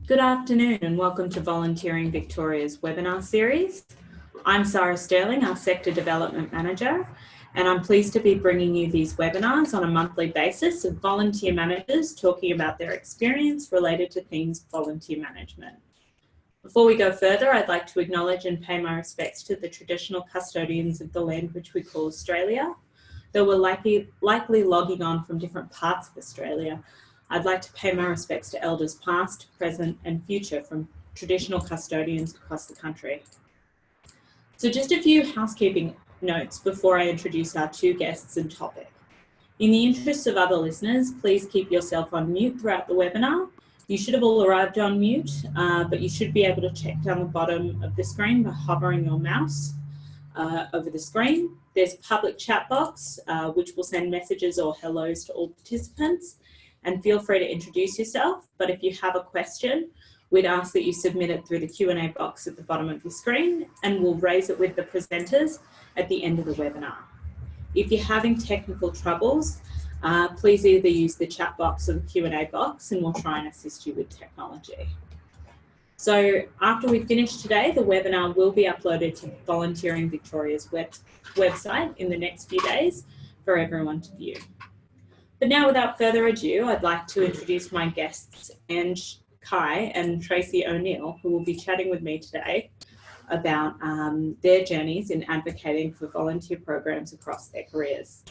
Good afternoon and welcome to Volunteering Victoria's webinar series. I'm Sara Sterling, our Sector Development Manager, and I'm pleased to be bringing you these webinars on a monthly basis of volunteer managers talking about their experience related to themes of volunteer management. Before we go further, I'd like to acknowledge and pay my respects to the traditional custodians of the land which we call Australia. Though we're likely logging on from different parts of Australia, I'd like to pay my respects to elders past, present and future from traditional custodians across the country. So just a few housekeeping notes before I introduce our two guests and topic. In the interest of other listeners, please keep yourself on mute throughout the webinar. You should have all arrived on mute, but you should be able to check down the bottom of the screen by hovering your mouse over the screen. There's a public chat box, which will send messages or hellos to all participants. And feel free to introduce yourself, but if you have a question, we'd ask that you submit it through the Q&A box at the bottom of your screen, and we'll raise it with the presenters at the end of the webinar. If you're having technical troubles, please either use the chat box or the Q&A box, and we'll try and assist you with technology. So after we finish today, the webinar will be uploaded to Volunteering Victoria's website in the next few days for everyone to view. But now, without further ado, I'd like to introduce my guests, Ang Cuy and Tracey O'Neill, who will be chatting with me today about their journeys in advocating for volunteer programs across their careers.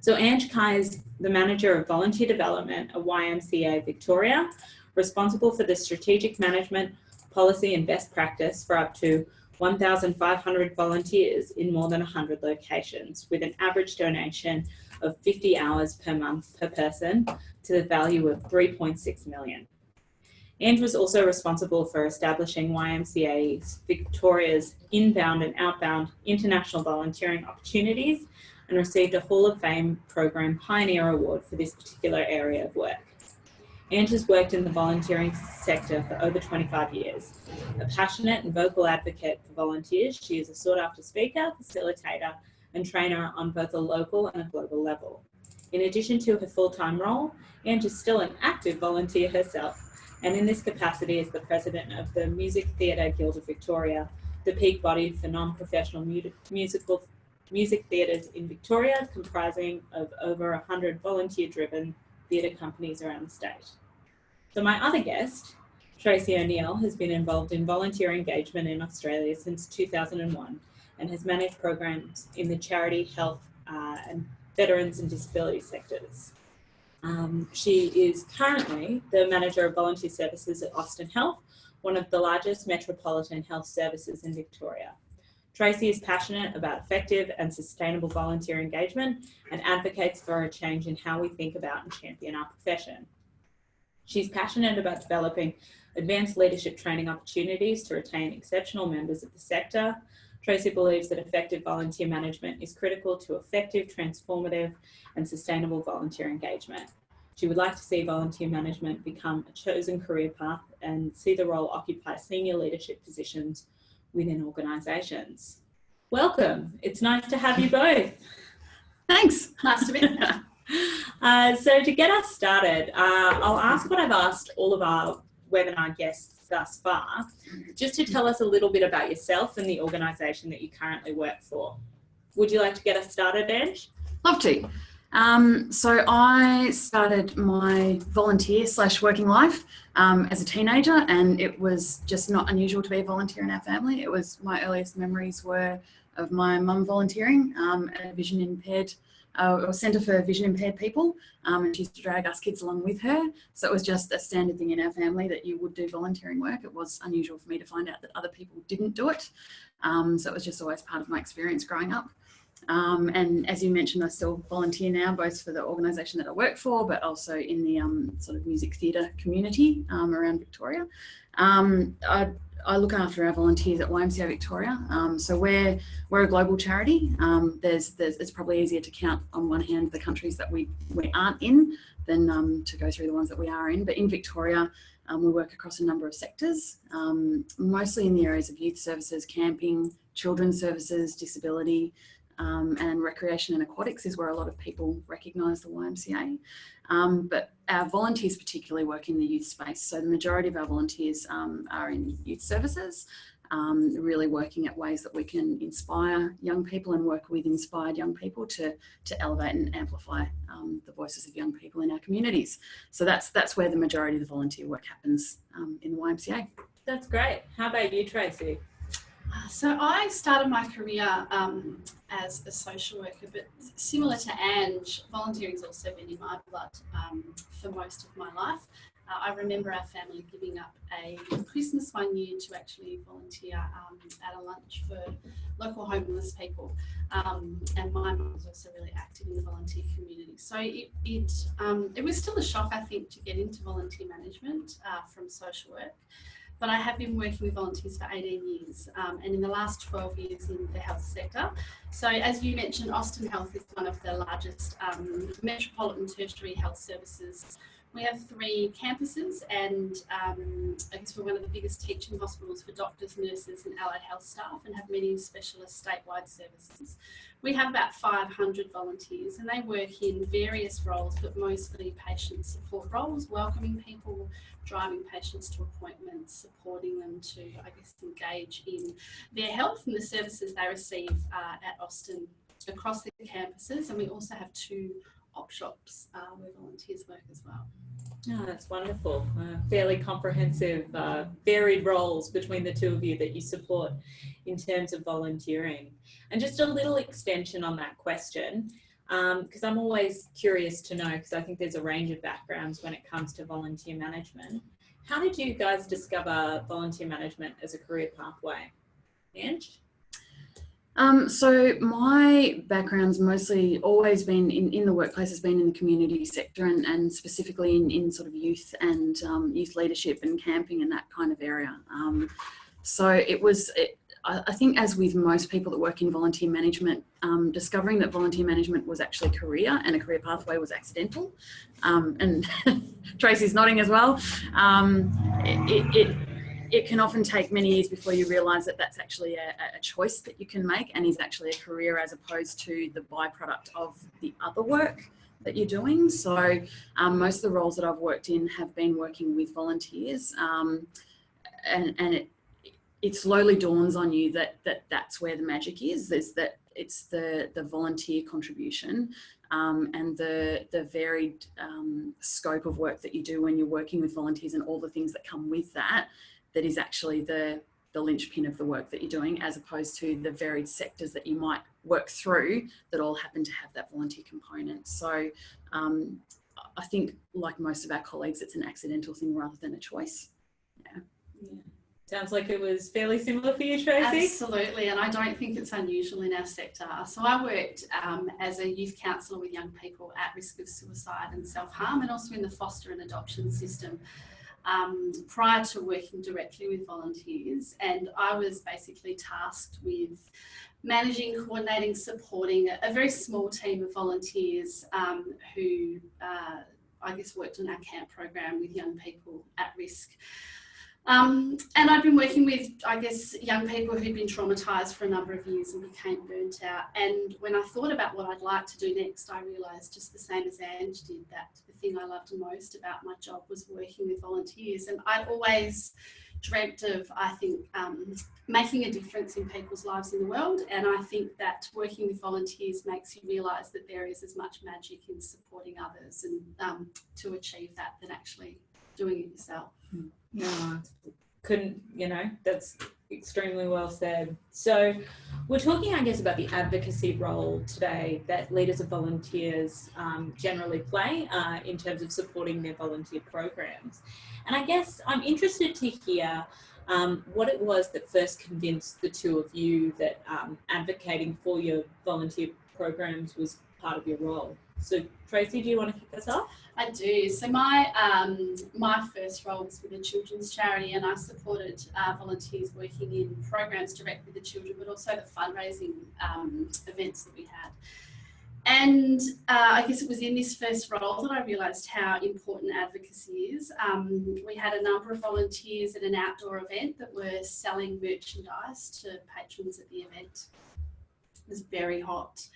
So Ang Cuy is the Manager of Volunteer Development at YMCA Victoria, responsible for the strategic management, policy and best practice for up to 1,500 volunteers in more than 100 locations, with an average donation of 50 hours per month per person to the value of 3.6 million. Ang was also responsible for establishing YMCA Victoria's inbound and outbound international volunteering opportunities and received a Hall of Fame Program Pioneer Award for this particular area of work. Ang has worked in the volunteering sector for over 25 years. A passionate and vocal advocate for volunteers, she is a sought-after speaker, facilitator, and trainer on both a local and a global level. In addition to her full-time role, Ang is still an active volunteer herself, and in this capacity is the president of the Music Theatre Guild of Victoria, the peak body for non-professional music theatres in Victoria, comprising of over 100 volunteer-driven theatre companies around the state. So my other guest, Tracey O'Neill, has been involved in volunteer engagement in Australia since 2001 and has managed programs in the charity, health and veterans and disability sectors. She is currently the Manager of Volunteer Services at Austin Health, one of the largest metropolitan health services in Victoria. Tracey is passionate about effective and sustainable volunteer engagement and advocates for a change in how we think about and champion our profession. She's passionate about developing advanced leadership training opportunities to retain exceptional members of the sector. Tracey believes that effective volunteer management is critical to effective, transformative and sustainable volunteer engagement. She would like to see volunteer management become a chosen career path and see the role occupy senior leadership positions within organisations. Welcome. It's nice to have you both. Thanks. Nice to be here. So to get us started, I'll ask what I've asked all of our webinar guests thus far, just to tell us a little bit about yourself and the organisation that you currently work for. Would you like to get us started, Ange? Love to. So I started my volunteer/working life as a teenager, and it was just not unusual to be a volunteer in our family. It was, my earliest memories were of my mum volunteering at a vision impaired or Centre for Vision Impaired People, and she used to drag us kids along with her. So it was just a standard thing in our family that you would do volunteering work. It was unusual for me to find out that other people didn't do it. So it was just always part of my experience growing up. And as you mentioned, I still volunteer now, both for the organisation that I work for, but also in the sort of music theatre community around Victoria. I look after our volunteers at YMCA Victoria. So we're a global charity. It's probably easier to count on one hand the countries that we aren't in than to go through the ones that we are in. But in Victoria, we work across a number of sectors, mostly in the areas of youth services, camping, children's services, disability, and recreation and aquatics is where a lot of people recognise the YMCA. But our volunteers particularly work in the youth space. So the majority of our volunteers are in youth services, really working at ways that we can inspire young people and work with inspired young people to elevate and amplify the voices of young people in our communities. So that's where the majority of the volunteer work happens in the YMCA. That's great. How about you, Tracey? So I started my career as a social worker, but similar to Ange, volunteering has also been in my blood for most of my life. I remember our family giving up a Christmas one year to actually volunteer at a lunch for local homeless people. And my mum was also really active in the volunteer community. So it was still a shock, I think, to get into volunteer management from social work. But I have been working with volunteers for 18 years and in the last 12 years in the health sector. So as you mentioned, Austin Health is one of the largest metropolitan tertiary health services. We have 3 campuses and I guess we're one of the biggest teaching hospitals for doctors, nurses and allied health staff and have many specialist statewide services. We have about 500 volunteers and they work in various roles, but mostly patient support roles, welcoming people, driving patients to appointments, supporting them to, I guess, engage in their health and the services they receive at Austin across the campuses. And we also have 2 op shops where volunteers work as well. Oh, that's wonderful. Fairly comprehensive, varied roles between the 2 of you that you support in terms of volunteering. And just a little extension on that question, because I'm always curious to know, because I think there's a range of backgrounds when it comes to volunteer management. How did you guys discover volunteer management as a career pathway? Ange? So my background's mostly always been in the workplace, has been in the community sector and specifically in sort of youth and youth leadership and camping and that kind of area. So I think as with most people that work in volunteer management, discovering that volunteer management was actually a career and a career pathway was accidental. And Tracey's nodding as well. It can often take many years before you realise that that's actually a choice that you can make and is actually a career as opposed to the byproduct of the other work that you're doing. So most of the roles that I've worked in have been working with volunteers and it slowly dawns on you that that's where the magic is that it's the volunteer contribution and the varied scope of work that you do when you're working with volunteers and all the things that come with that is actually the linchpin of the work that you're doing, as opposed to the varied sectors that you might work through that all happen to have that volunteer component. So I think, like most of our colleagues, it's an accidental thing rather than a choice. Yeah. Sounds like it was fairly similar for you, Tracey. Absolutely, and I don't think it's unusual in our sector. So I worked as a youth counsellor with young people at risk of suicide and self-harm, and also in the foster and adoption system prior to working directly with volunteers. And I was basically tasked with managing, coordinating, supporting a very small team of volunteers who I guess worked on our camp program with young people at risk. And I've been working with, I guess, young people who'd been traumatised for a number of years and became burnt out. And when I thought about what I'd like to do next, I realised, just the same as Ange did, that the thing I loved most about my job was working with volunteers. And I'd always dreamt of, I think, making a difference in people's lives in the world. And I think that working with volunteers makes you realise that there is as much magic in supporting others and to achieve that than actually doing it yourself. No, that's extremely well said. So we're talking, I guess, about the advocacy role today that leaders of volunteers generally play in terms of supporting their volunteer programs. And I guess I'm interested to hear what it was that first convinced the 2 of you that advocating for your volunteer programs was part of your role. So Tracey, do you want to kick us off? I do. So my first role was with a children's charity, and I supported volunteers working in programs direct with the children, but also the fundraising events that we had. And I guess it was in this first role that I realised how important advocacy is. We had a number of volunteers at an outdoor event that were selling merchandise to patrons at the event. It was very hot.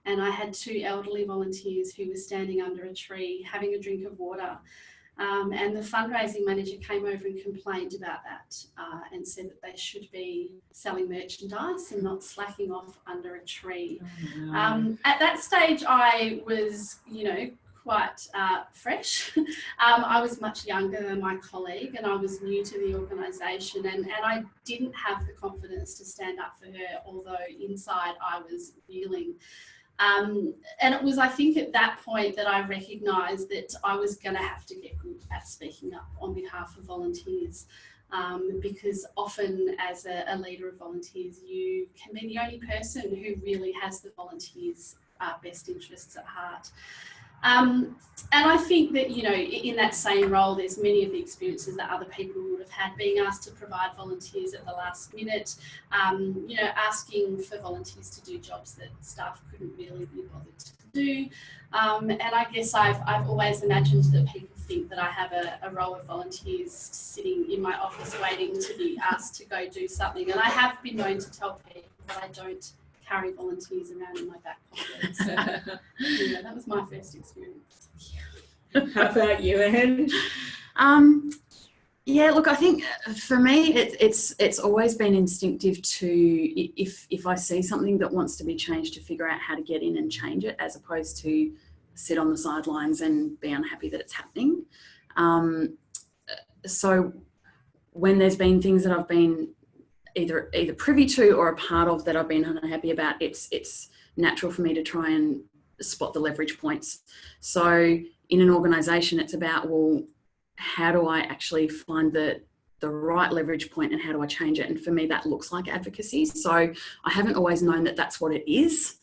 And I had 2 elderly volunteers who were standing under a tree having a drink of water. And the fundraising manager came over and complained about that and said that they should be selling merchandise and not slacking off under a tree. Oh, no. At that stage, I was, quite fresh. I was much younger than my colleague and I was new to the organisation, and I didn't have the confidence to stand up for her, although inside I was reeling. And it was, I think, at that point that I recognised that I was going to have to get good at speaking up on behalf of volunteers, because often as a leader of volunteers, you can be the only person who really has the volunteers' best interests at heart. And I think that, in that same role, there's many of the experiences that other people would have had, being asked to provide volunteers at the last minute, asking for volunteers to do jobs that staff couldn't really be bothered to do. And I guess I've always imagined that people think that I have a row of volunteers sitting in my office waiting to be asked to go do something. And I have been known to tell people that I don't carry volunteers around in my back pocket. So that was my first experience. How about you, Ange? Yeah, look, I think for me, it's always been instinctive to, if I see something that wants to be changed, to figure out how to get in and change it, as opposed to sit on the sidelines and be unhappy that it's happening. So when there's been things that I've been either privy to or a part of that I've been unhappy about, it's natural for me to try and spot the leverage points. So in an organisation, it's about, well, how do I actually find the right leverage point and how do I change it? And for me, that looks like advocacy. So I haven't always known that that's what it is.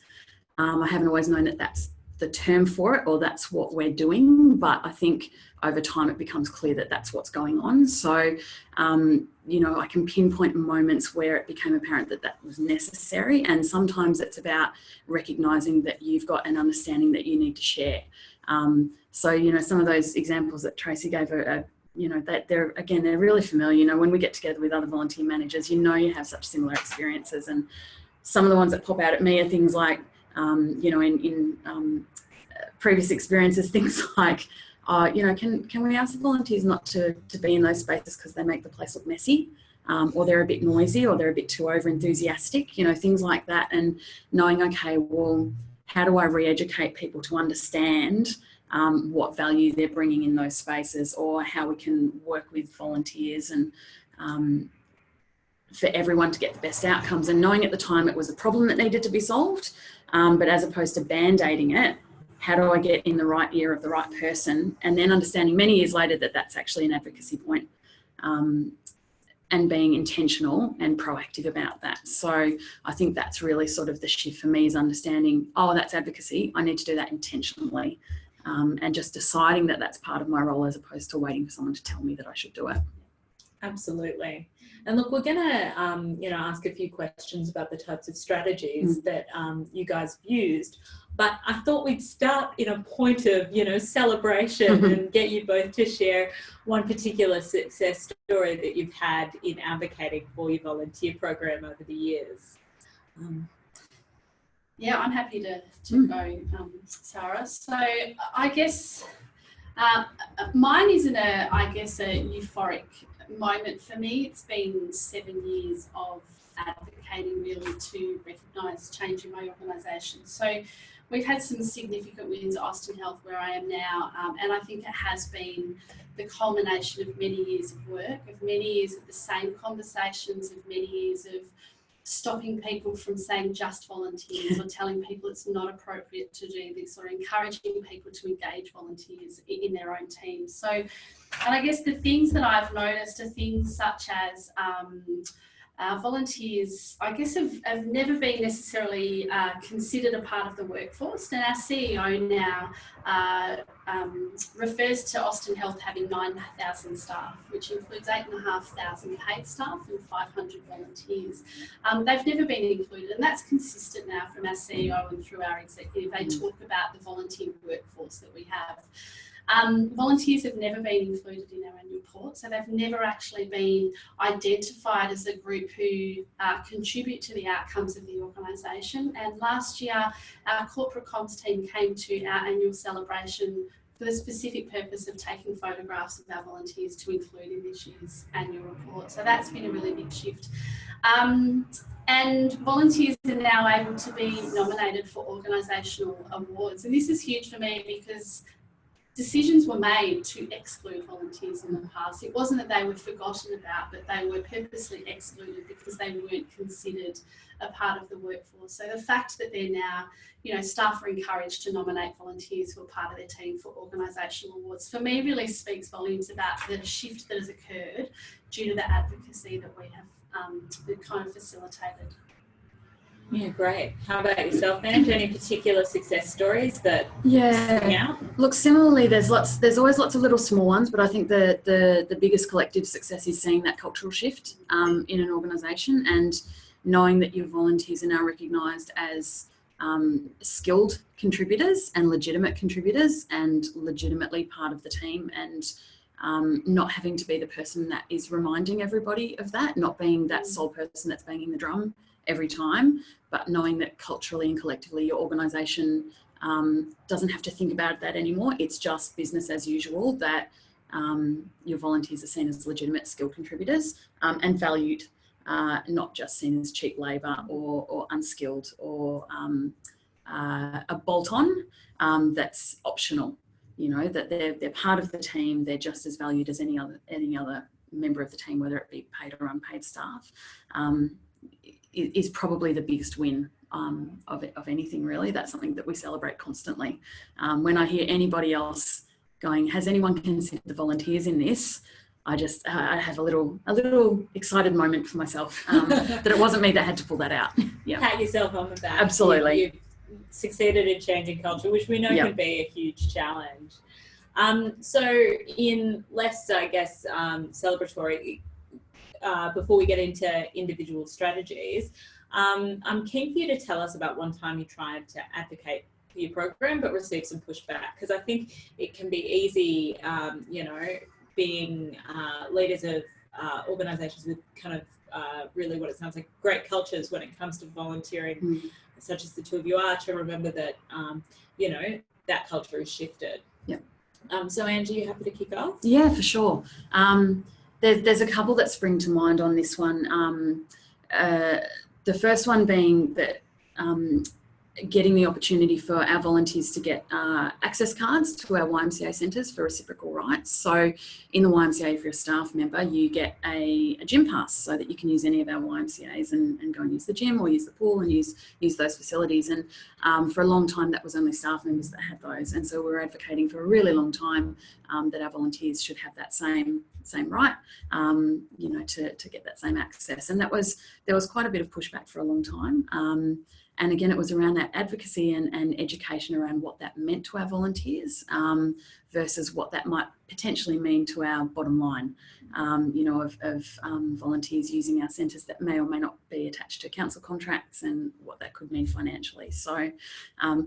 I haven't always known that that's the term for it or that's what we're doing. But I think over time it becomes clear that that's what's going on. So, I can pinpoint moments where it became apparent that that was necessary. And sometimes it's about recognising that you've got an understanding that you need to share. So, some of those examples that Tracey gave are that they're really familiar. When we get together with other volunteer managers, you have such similar experiences. And some of the ones that pop out at me are things like, in previous experiences, things like, can we ask the volunteers not to be in those spaces because they make the place look messy, or they're a bit noisy, or they're a bit too over enthusiastic, things like that. And knowing, okay, well, how do I re-educate people to understand what value they're bringing in those spaces, or how we can work with volunteers and for everyone to get the best outcomes. And knowing at the time it was a problem that needed to be solved, but as opposed to band-aiding it, how do I get in the right ear of the right person? And then understanding many years later that that's actually an advocacy point, and being intentional and proactive about that. So I think that's really sort of the shift for me, is understanding, oh, that's advocacy. I need to do that intentionally, and just deciding that that's part of my role, as opposed to waiting for someone to tell me that I should do it. Absolutely. And look, we're going to, ask a few questions about the types of strategies that you guys have used. But I thought we'd start in a point of, celebration and get you both to share one particular success story that you've had in advocating for your volunteer program over the years. Yeah, I'm happy to go, Sarah. So I guess mine isn't a euphoric moment for me. It's been 7 years of advocating really to recognise change in my organisation. So we've had some significant wins at Austin Health, where I am now, and I think it has been the culmination of many years of work, of many years of the same conversations, of many years of stopping people from saying just volunteers, or telling people it's not appropriate to do this, or encouraging people to engage volunteers in their own teams. So, and I guess the things that I've noticed are things such as volunteers, I guess, have never been necessarily considered a part of the workforce. And our CEO now refers to Austin Health having 9,000 staff, which includes 8,500 paid staff and 500 volunteers. They've never been included, and that's consistent now from our CEO and through our executive. They talk about the volunteer workforce that we have. Volunteers have never been included in our annual report, so they've never actually been identified as a group who contribute to the outcomes of the organisation. And last year, our corporate comms team came to our annual celebration for the specific purpose of taking photographs of our volunteers to include in this year's annual report. So that's been a really big shift. And volunteers are now able to be nominated for organisational awards. And this is huge for me because decisions were made to exclude volunteers in the past. It wasn't that they were forgotten about, but they were purposely excluded because they weren't considered a part of the workforce. So the fact that they're now, staff are encouraged to nominate volunteers who are part of their team for organisational awards, for me really speaks volumes about the shift that has occurred due to the advocacy that we have kind of facilitated. Yeah, great. How about yourself, Ange? Any particular success stories that sticking out? Look, similarly, there's always lots of little small ones, but I think the biggest collective success is seeing that cultural shift in an organisation and knowing that your volunteers are now recognised as skilled contributors and legitimate contributors and legitimately part of the team, and not having to be the person that is reminding everybody of that, not being that sole person that's banging the drum every time, but knowing that culturally and collectively your organisation doesn't have to think about that anymore. It's just business as usual, that your volunteers are seen as legitimate skilled contributors and valued, not just seen as cheap labour or unskilled or a bolt-on that's optional. That they're part of the team, they're just as valued as any other member of the team, whether it be paid or unpaid staff. Is probably the biggest win of anything, really. That's something that we celebrate constantly. When I hear anybody else going, has anyone considered the volunteers in this? I have a little excited moment for myself that it wasn't me that had to pull that out. Yeah. Pat yourself on the back. Absolutely. You've succeeded in changing culture, which we know can be a huge challenge. So in less, I guess, celebratory, before we get into individual strategies, I'm keen for you to tell us about one time you tried to advocate for your program but received some pushback, because I think it can be easy, being leaders of organisations with kind of really what it sounds like great cultures when it comes to volunteering, such as the two of you are, to remember that, that culture has shifted. Yeah. So Angie, you happy to kick off? Yeah, for sure. There's a couple that spring to mind on this one. The first one being that getting the opportunity for our volunteers to get access cards to our YMCA centres for reciprocal rights. So in the YMCA, if you're a staff member, you get a gym pass so that you can use any of our YMCAs and go and use the gym or use the pool and use those facilities. And for a long time, that was only staff members that had those. And so we were advocating for a really long time that our volunteers should have that same right, to get that same access. And there was quite a bit of pushback for a long time. And again, it was around that advocacy and education around what that meant to our volunteers versus what that might potentially mean to our bottom line, of volunteers using our centres that may or may not be attached to council contracts and what that could mean financially. So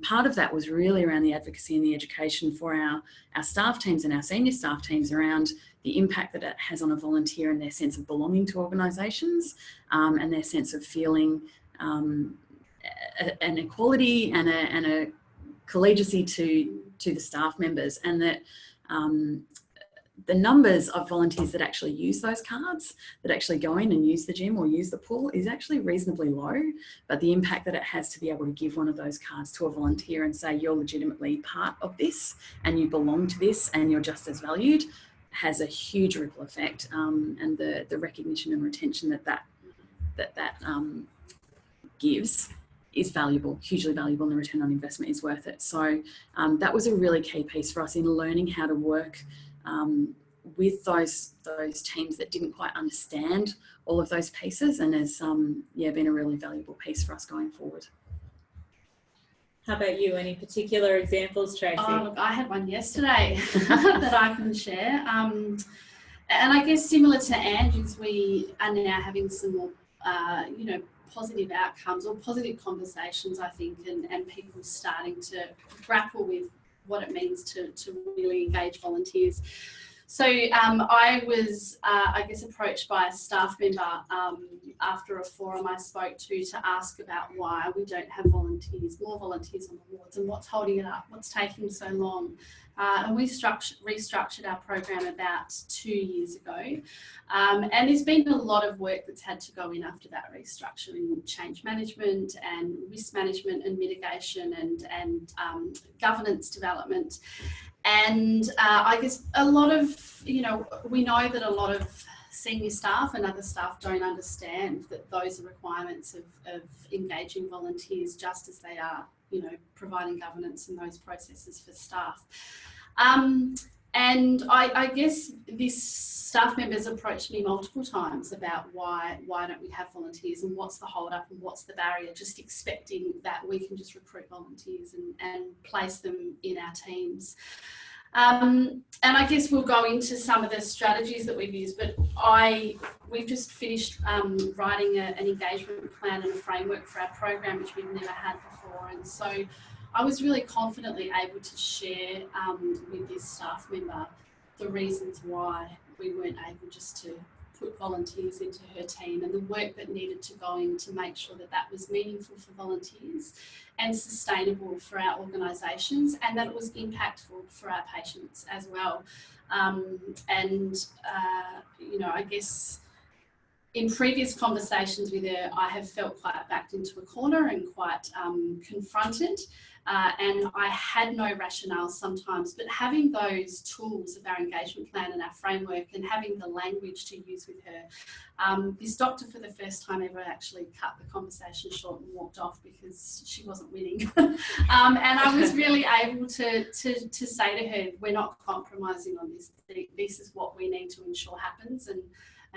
part of that was really around the advocacy and the education for our staff teams and our senior staff teams around the impact that it has on a volunteer and their sense of belonging to organisations and their sense of feeling an equality and a collegiacy to the staff members, and that the numbers of volunteers that actually use those cards, that actually go in and use the gym or use the pool, is actually reasonably low. But the impact that it has to be able to give one of those cards to a volunteer and say you're legitimately part of this and you belong to this and you're just as valued has a huge ripple effect, and the recognition and retention that gives is valuable, hugely valuable, and the return on investment is worth it. So that was a really key piece for us in learning how to work with those teams that didn't quite understand all of those pieces, and has been a really valuable piece for us going forward. How about you? Any particular examples, Tracey? Oh, look, I had one yesterday that I can share. And I guess similar to Angie's, we are now having some more, positive outcomes or positive conversations, I think, and people starting to grapple with what it means to really engage volunteers. So I was, I guess, approached by a staff member after a forum I spoke to ask about why we don't have more volunteers on the wards, and what's holding it up, what's taking so long. And we restructured our program about 2 years ago. And there's been a lot of work that's had to go in after that restructuring, change management and risk management and mitigation and governance development. And I guess a lot of, we know that a lot of senior staff and other staff don't understand that those are requirements of engaging volunteers, just as they are, providing governance in those processes for staff. And I guess this staff member's approached me multiple times about why don't we have volunteers, and what's the hold up and what's the barrier, just expecting that we can just recruit volunteers and place them in our teams. And I guess we'll go into some of the strategies that we've used, but we've just finished writing an engagement plan and a framework for our program, which we've never had before. And so I was really confidently able to share with this staff member the reasons why we weren't able just to put volunteers into her team, and the work that needed to go in to make sure that that was meaningful for volunteers and sustainable for our organisations, and that it was impactful for our patients as well. I guess in previous conversations with her, I have felt quite backed into a corner and quite confronted. And I had no rationale sometimes, but having those tools of our engagement plan and our framework, and having the language to use with her, this doctor for the first time ever actually cut the conversation short and walked off because she wasn't winning. And I was really able to say to her, we're not compromising on this. This is what we need to ensure happens, and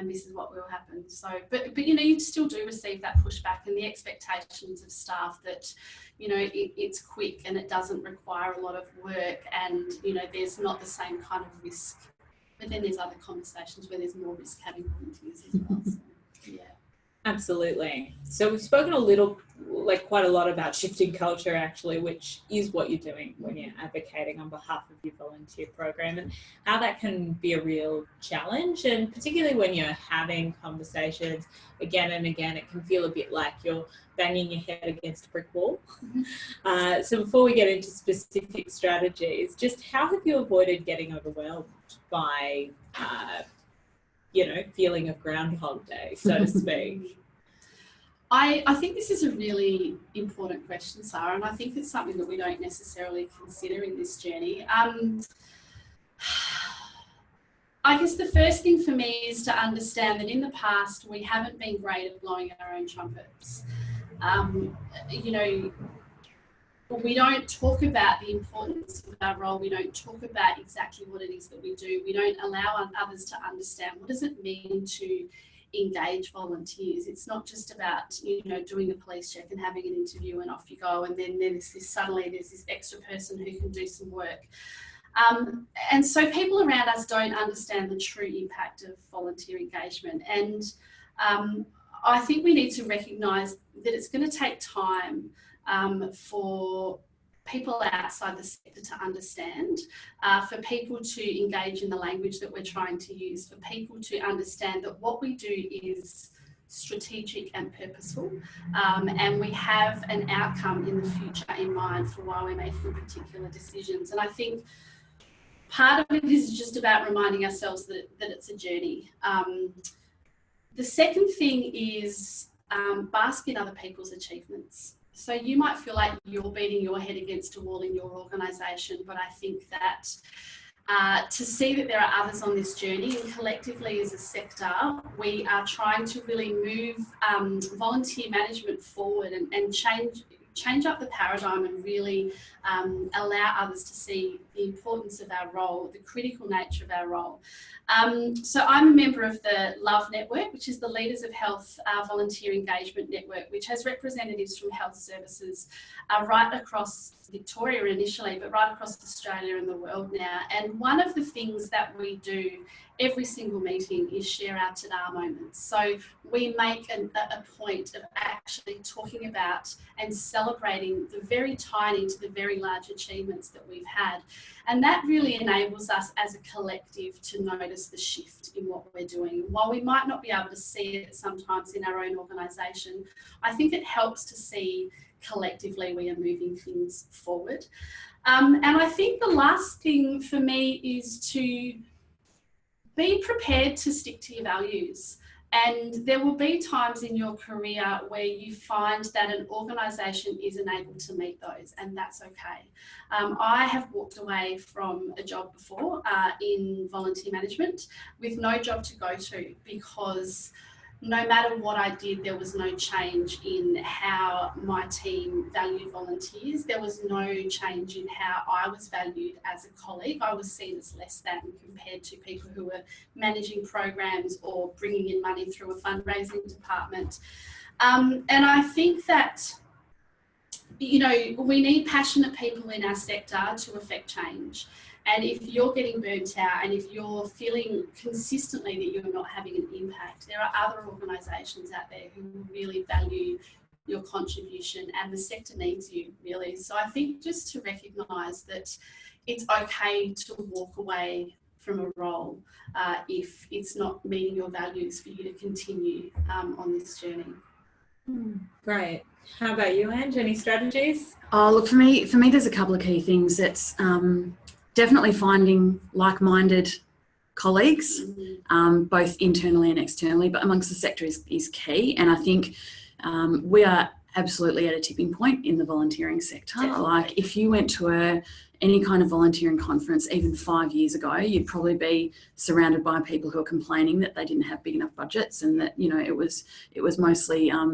this is what will happen. So, but you still do receive that pushback and the expectations of staff that, it's quick and it doesn't require a lot of work, and, there's not the same kind of risk. But then there's other conversations where there's more risk having volunteers as well. So, yeah. Absolutely. So we've spoken quite a lot about shifting culture, actually, which is what you're doing when you're advocating on behalf of your volunteer program, and how that can be a real challenge. And particularly when you're having conversations again and again, it can feel a bit like you're banging your head against a brick wall. Mm-hmm. So before we get into specific strategies, just how have you avoided getting overwhelmed by feeling of Groundhog Day, so to speak? I think this is a really important question, Sarah, and I think it's something that we don't necessarily consider in this journey. I guess the first thing for me is to understand that in the past we haven't been great at blowing our own trumpets. We don't talk about the importance of our role. We don't talk about exactly what it is that we do. We don't allow others to understand what does it mean to engage volunteers. It's not just about, doing a police check and having an interview and off you go, and then there's this extra person who can do some work. And so people around us don't understand the true impact of volunteer engagement. And I think we need to recognise that it's going to take time for people outside the sector to understand, for people to engage in the language that we're trying to use, for people to understand that what we do is strategic and purposeful, and we have an outcome in the future in mind for why we're making particular decisions. And I think part of it is just about reminding ourselves that it's a journey. The second thing is bask in other people's achievements. So you might feel like you're beating your head against a wall in your organisation, but I think that to see that there are others on this journey, and collectively as a sector, we are trying to really move volunteer management forward and change up the paradigm, and really allow others to see the importance of our role, the critical nature of our role. So I'm a member of the LOVE Network, which is the Leaders of Health Volunteer Engagement Network, which has representatives from health services right across Victoria initially, but right across Australia and the world now. And one of the things that we do every single meeting is share our ta-da moments. So we make a point of actually talking about and celebrating the very tiny to the very large achievements that we've had. And that really enables us as a collective to notice the shift in what we're doing. While we might not be able to see it sometimes in our own organisation, I think it helps to see collectively we are moving things forward. And I think the last thing for me is to be prepared to stick to your values. And there will be times in your career where you find that an organisation isn't able to meet those, and that's okay. I have walked away from a job before in volunteer management with no job to go to, because no matter what I did, there was no change in how my team valued volunteers. There was no change in how I was valued as a colleague. I was seen as less than compared to people who were managing programs or bringing in money through a fundraising department. And I think that, you know, we need passionate people in our sector to affect change. And if you're getting burnt out and if you're feeling consistently that you're not having an impact, there are other organisations out there who will really value your contribution, and the sector needs you, really. So I think just to recognise that it's okay to walk away from a role if it's not meeting your values, for you to continue on this journey. Great. How about you, Ange? Any strategies? Oh, look, for me, there's a couple of key things. It's definitely finding like-minded colleagues, both internally and externally, but amongst the sector is key. And I think we are absolutely at a tipping point in the volunteering sector. Definitely. Like, if you went to any kind of volunteering conference even 5 years ago, you'd probably be surrounded by people who are complaining that they didn't have big enough budgets, and that, you know, it was mostly a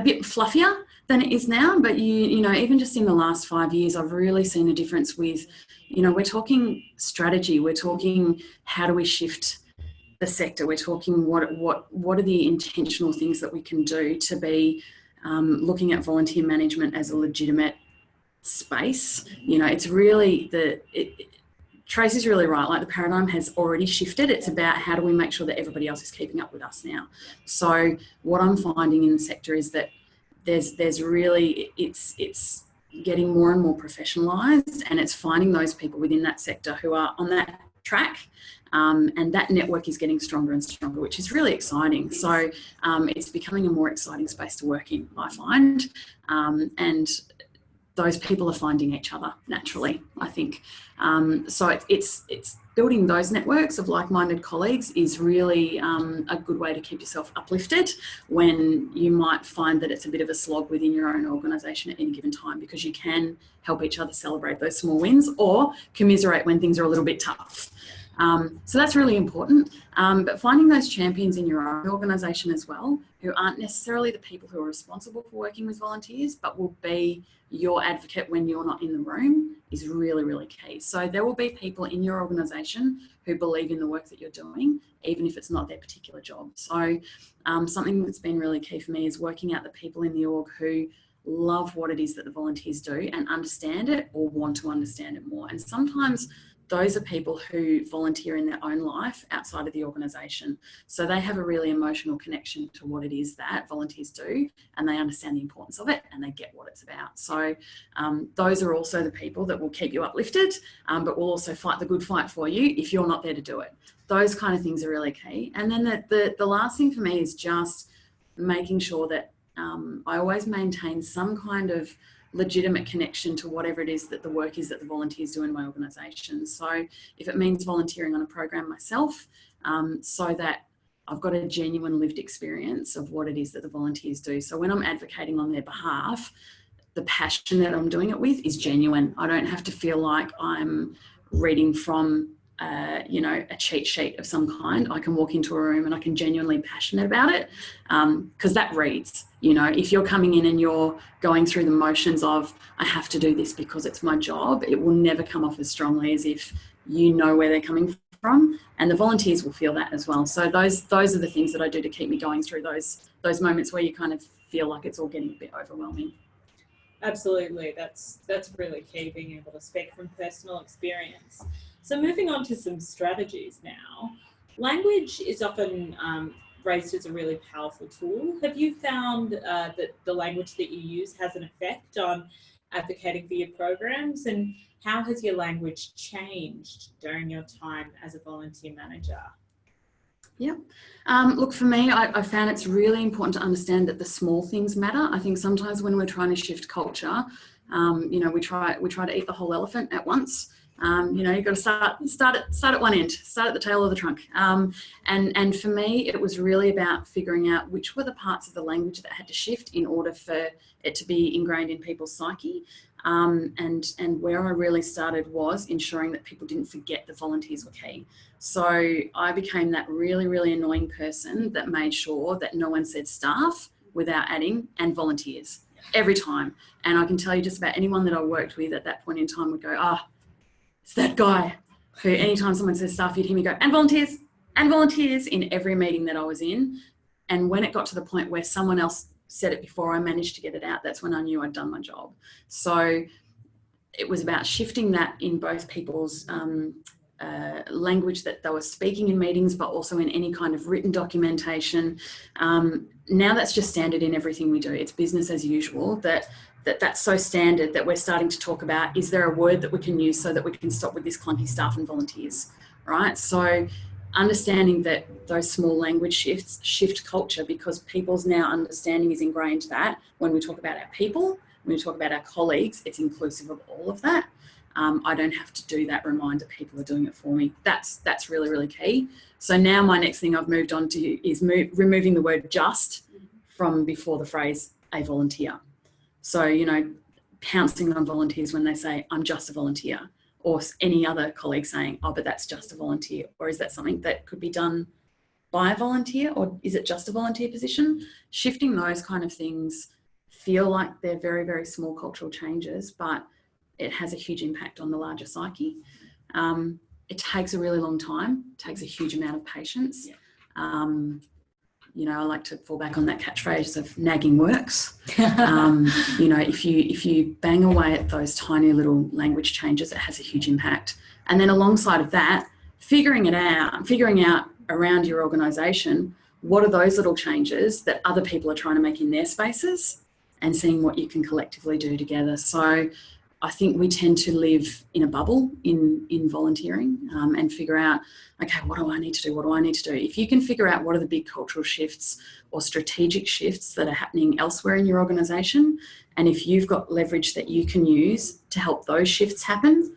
bit fluffier than it is now. But you know, even just in the last 5 years, I've really seen a difference with, you know, we're talking strategy, we're talking how do we shift the sector, we're talking what are the intentional things that we can do to be looking at volunteer management as a legitimate space. You know, it's really Tracey's really right. Like, the paradigm has already shifted. It's about how do we make sure that everybody else is keeping up with us now. So what I'm finding in the sector is that there's really, it's getting more and more professionalised, and it's finding those people within that sector who are on that track. And that network is getting stronger and stronger, which is really exciting. So it's becoming a more exciting space to work in, I find. And those people are finding each other naturally, I think. So it's building those networks of like-minded colleagues is really a good way to keep yourself uplifted when you might find that it's a bit of a slog within your own organisation at any given time, because you can help each other celebrate those small wins or commiserate when things are a little bit tough. So that's really important. But finding those champions in your own organisation as well, who aren't necessarily the people who are responsible for working with volunteers, but will be your advocate when you're not in the room, is really, really key. So there will be people in your organisation who believe in the work that you're doing, even if it's not their particular job. So something that's been really key for me is working out the people in the org who love what it is that the volunteers do and understand it or want to understand it more. And sometimes those are people who volunteer in their own life outside of the organisation. So they have a really emotional connection to what it is that volunteers do, and they understand the importance of it, and they get what it's about. So those are also the people that will keep you uplifted, but will also fight the good fight for you if you're not there to do it. Those kind of things are really key. And then the last thing for me is just making sure that I always maintain some kind of legitimate connection to whatever it is that the work is that the volunteers do in my organisation. So if it means volunteering on a program myself, so that I've got a genuine lived experience of what it is that the volunteers do. So when I'm advocating on their behalf, the passion that I'm doing it with is genuine. I don't have to feel like I'm reading from a cheat sheet of some kind. I can walk into a room and I can genuinely be passionate about it, because that reads. If you're coming in and you're going through the motions of, I have to do this because it's my job, it will never come off as strongly as if you know where they're coming from, and the volunteers will feel that as well. So those are the things that I do to keep me going through those moments where you kind of feel like it's all getting a bit overwhelming. Absolutely, that's really key, being able to speak from personal experience. So moving on to some strategies now. Language is often raised as a really powerful tool. Have you found that the language that you use has an effect on advocating for your programs, and how has your language changed during your time as a volunteer manager? Yeah. Look, for me, I found it's really important to understand that the small things matter. I think sometimes when we're trying to shift culture, we try to eat the whole elephant at once. You've got to start at one end, start at the tail of the trunk. And for me, it was really about figuring out which were the parts of the language that had to shift in order for it to be ingrained in people's psyche. And where I really started was ensuring that people didn't forget that volunteers were key. So I became that really, really annoying person that made sure that no one said staff without adding and volunteers every time. And I can tell you just about anyone that I worked with at that point in time would go, it's that guy who anytime someone says staff, you'd hear me go, and volunteers in every meeting that I was in. And when it got to the point where someone else said it before I managed to get it out, that's when I knew I'd done my job. So it was about shifting that in both people's language that they were speaking in meetings, but also in any kind of written documentation. Now that's just standard in everything we do. It's business as usual. That's so standard that we're starting to talk about, is there a word that we can use so that we can stop with this clunky staff and volunteers, right? So understanding that those small language shifts shift culture, because people's now understanding is ingrained that when we talk about our people, when we talk about our colleagues, it's inclusive of all of that. I don't have to do that reminder, people are doing it for me. That's really, really key. So now my next thing I've moved on to is removing the word just from before the phrase a volunteer. So, pouncing on volunteers when they say, I'm just a volunteer, or any other colleague saying, but that's just a volunteer. Or is that something that could be done by a volunteer, or is it just a volunteer position? Shifting those kind of things feel like they're very, very small cultural changes, but it has a huge impact on the larger psyche. It takes a really long time, it takes a huge amount of patience. I like to fall back on that catchphrase of nagging works. If you bang away at those tiny little language changes, it has a huge impact. And then alongside of that, figuring out around your organisation, what are those little changes that other people are trying to make in their spaces, and seeing what you can collectively do together. So I think we tend to live in a bubble in volunteering, and figure out, okay, what do I need to do? What do I need to do? If you can figure out what are the big cultural shifts or strategic shifts that are happening elsewhere in your organisation, and if you've got leverage that you can use to help those shifts happen,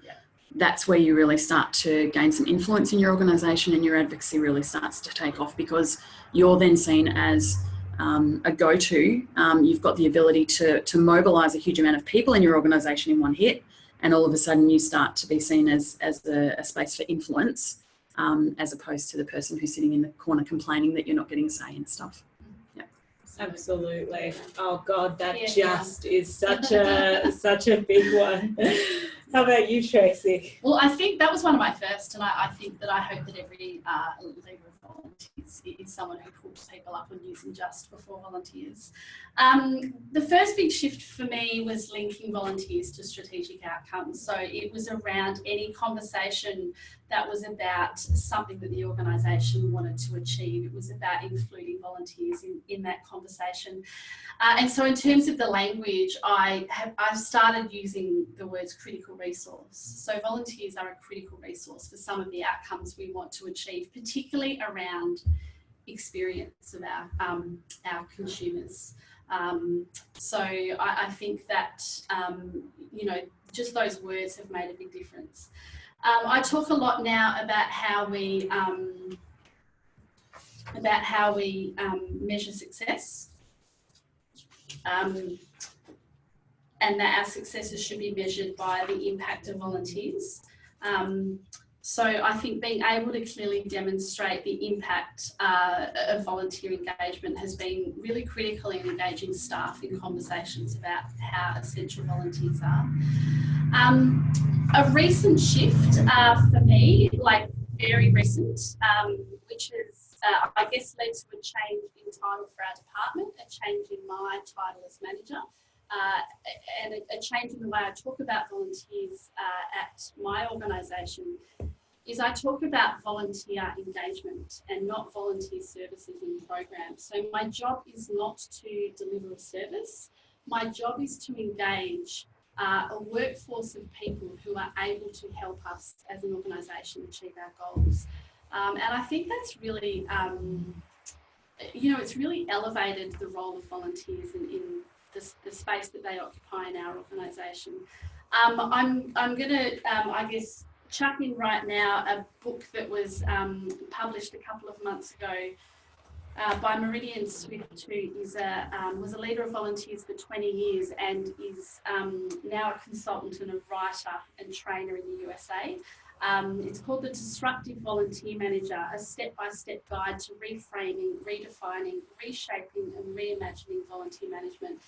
that's where you really start to gain some influence in your organisation, and your advocacy really starts to take off, because you're then seen as a go-to. You've got the ability to mobilise a huge amount of people in your organisation in one hit, and all of a sudden you start to be seen as a space for influence, as opposed to the person who's sitting in the corner complaining that you're not getting a say in stuff. Yeah. Absolutely. Oh God, that is such a big one. How about you, Tracey? Well, I think that was one of my first, and I think that I hope that every leader of volunteers is someone who pulls people up on using just before volunteers. The first big shift for me was linking volunteers to strategic outcomes. So it was around any conversation that was about something that the organisation wanted to achieve. It was about including volunteers in that conversation. And so in terms of the language, I've started using the words critical resource. So volunteers are a critical resource for some of the outcomes we want to achieve, particularly around experience of our consumers. So I think that, just those words have made a big difference. I talk a lot now about how we measure success, and that our successes should be measured by the impact of volunteers. So I think being able to clearly demonstrate the impact of volunteer engagement has been really critical in engaging staff in conversations about how essential volunteers are. A recent shift for me, like very recent, which has, I guess, led to a change in title for our department, a change in my title as manager, and a change in the way I talk about volunteers at my organisation, is I talk about volunteer engagement and not volunteer services and programs. So my job is not to deliver a service. My job is to engage a workforce of people who are able to help us as an organisation achieve our goals. And I think that's really, it's really elevated the role of volunteers in the space that they occupy in our organisation. I'm going to, I guess, chuck in right now a book that was published a couple of months ago by Meridian Swift, who is was a leader of volunteers for 20 years and is now a consultant and a writer and trainer in the USA. It's called The Disruptive Volunteer Manager, a step-by-step guide to reframing, redefining, reshaping and reimagining volunteer management.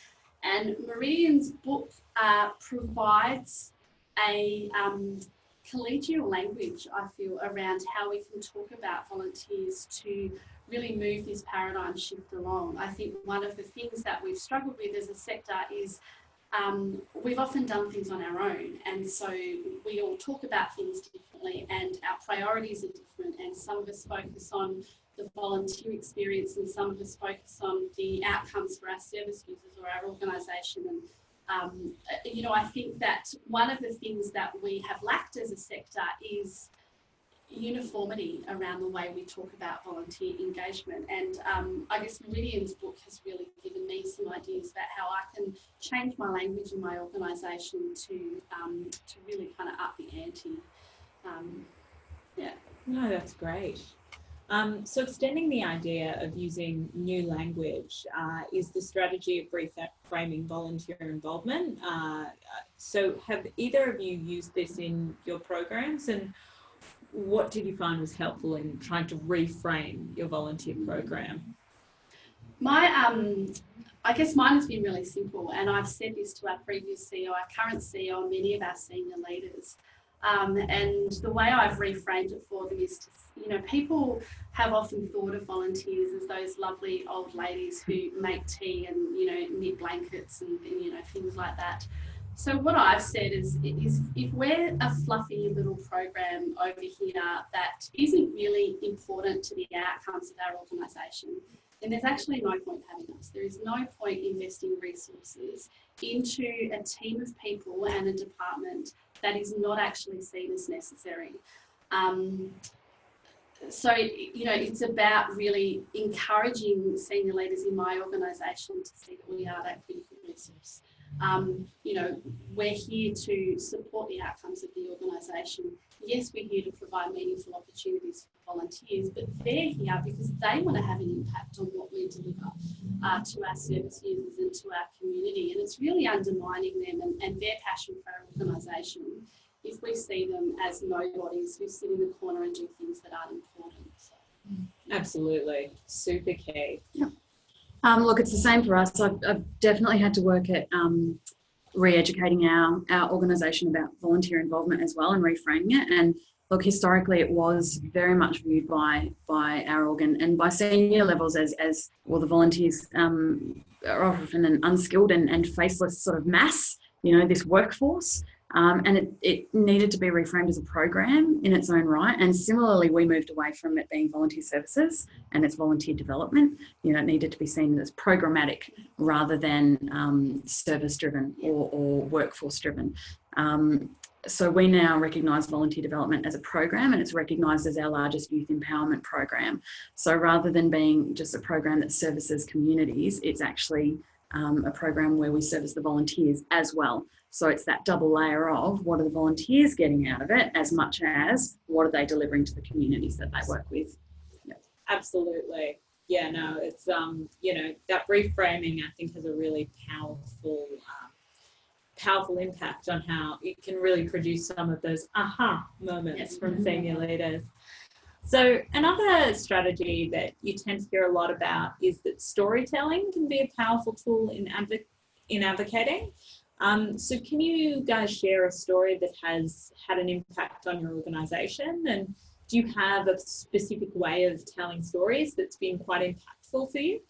And Meridian's book provides a collegial language, I feel, around how we can talk about volunteers to really move this paradigm shift along. I think one of the things that we've struggled with as a sector is we've often done things on our own, and so we all talk about things differently and our priorities are different, and some of us focus on the volunteer experience and some of us focus on the outcomes for our service users or our organisation. And I think that one of the things that we have lacked as a sector is uniformity around the way we talk about volunteer engagement. And I guess Meridian's book has really given me some ideas about how I can change my language in my organisation to really kind of up the ante. No, that's great. So extending the idea of using new language is the strategy of reframing volunteer involvement. So have either of you used this in your programs, and what did you find was helpful in trying to reframe your volunteer program? I guess mine has been really simple, and I've said this to our previous CEO, our current CEO, and many of our senior leaders. And the way I've reframed it for them is, people have often thought of volunteers as those lovely old ladies who make tea and, knit blankets and things like that. So what I've said is if we're a fluffy little program over here that isn't really important to the outcomes of our organisation, then there's actually no point having us. There is no point investing resources into a team of people and a department that is not actually seen as necessary. So, it's about really encouraging senior leaders in my organisation to see that we are that critical resource. We're here to support the outcomes of the organisation. Yes, we're here to provide meaningful opportunities for volunteers, but they're here because they want to have an impact on what we deliver to our service users and to our community. And it's really undermining them and their passion for our organisation if we see them as nobodies who sit in the corner and do things that aren't important. So. Absolutely. Super key. Yeah. Look, it's the same for us. I've definitely had to work at re-educating our organisation about volunteer involvement as well and reframing it. And look, historically, it was very much viewed by our organ and by senior levels as well, the volunteers are often an unskilled and faceless sort of mass, this workforce. And it needed to be reframed as a program in its own right. And similarly, we moved away from it being volunteer services and its volunteer development. It needed to be seen as programmatic rather than service-driven or workforce-driven. So we now recognise volunteer development as a program, and it's recognised as our largest youth empowerment program. So rather than being just a program that services communities, it's actually a program where we service the volunteers as well. So it's that double layer of what are the volunteers getting out of it as much as what are they delivering to the communities that they work with. Yep. Absolutely. Yeah, no, it's, that reframing I think has a really powerful powerful impact on how it can really produce some of those aha moments from senior leaders. So another strategy that you tend to hear a lot about is that storytelling can be a powerful tool in advocating. So can you guys share a story that has had an impact on your organisation? And do you have a specific way of telling stories that's been quite impactful for you?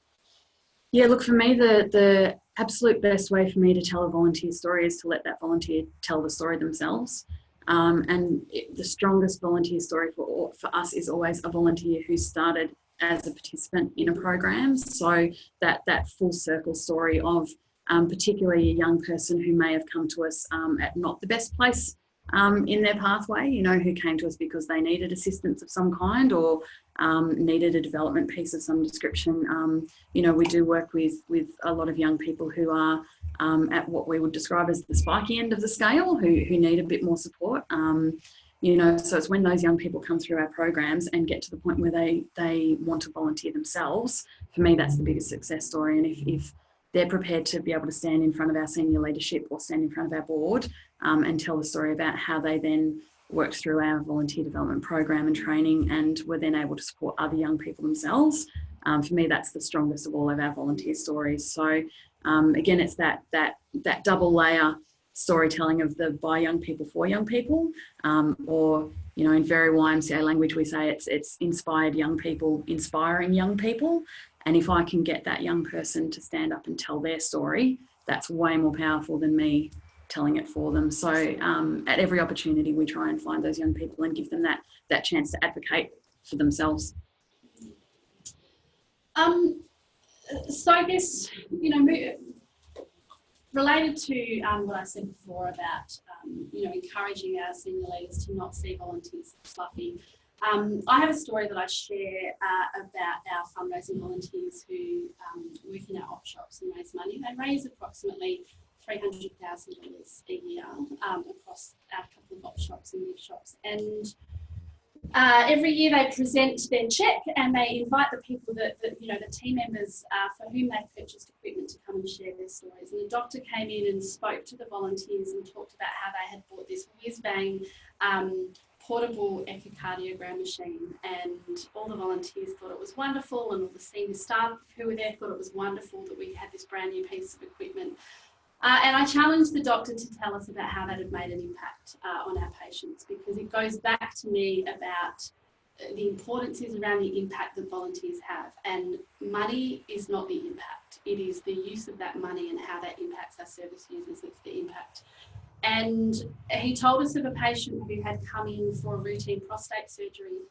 Yeah, look, for me, the absolute best way for me to tell a volunteer story is to let that volunteer tell the story themselves. The strongest volunteer story for us is always a volunteer who started as a participant in a program. So that full circle story of particularly a young person who may have come to us at not the best place in their pathway, you know, who came to us because they needed assistance of some kind or needed a development piece of some description. You know, we do work with a lot of young people who are at what we would describe as the spiky end of the scale, who need a bit more support. You know, so it's when those young people come through our programs and get to the point where they want to volunteer themselves. For me, that's the biggest success story. And if they're prepared to be able to stand in front of our senior leadership or stand in front of our board and tell the story about how they then worked through our volunteer development program and training and were then able to support other young people themselves. For me, that's the strongest of all of our volunteer stories. So again, it's that double layer storytelling of the by young people for young people, or, you know, in very YMCA language, we say it's inspired young people, inspiring young people. And if I can get that young person to stand up and tell their story, that's way more powerful than me telling it for them. So at every opportunity, we try and find those young people and give them that chance to advocate for themselves. So I guess, you know, related to what I said before about, you know, encouraging our senior leaders to not see volunteers as fluffy. I have a story that I share about our fundraising volunteers who work in our op shops and raise money. They raise approximately $300,000 a year across our couple of op shops and gift shops. And every year they present their check and they invite the people that you know, the team members for whom they purchased equipment to come and share their stories. And the doctor came in and spoke to the volunteers and talked about how they had bought this whiz-bang portable echocardiogram machine, and all the volunteers thought it was wonderful, and all the senior staff who were there thought it was wonderful that we had this brand new piece of equipment. And I challenged the doctor to tell us about how that had made an impact on our patients, because it goes back to me about the importance is around the impact that volunteers have. And money is not the impact. It is the use of that money and how that impacts our service users that's the impact. And he told us of a patient who had come in for a routine prostate surgery.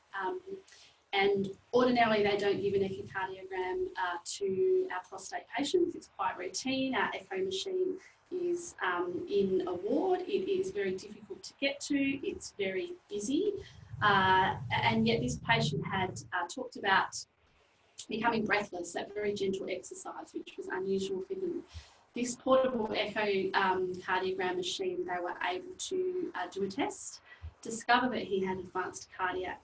And ordinarily they don't give an echocardiogram to our prostate patients. It's quite routine. Our echo machine is in a ward. It is very difficult to get to. It's very busy. And yet this patient had talked about becoming breathless, that very gentle exercise, which was unusual for him. This portable echocardiogram machine, they were able to do a test, discover that he had advanced cardiac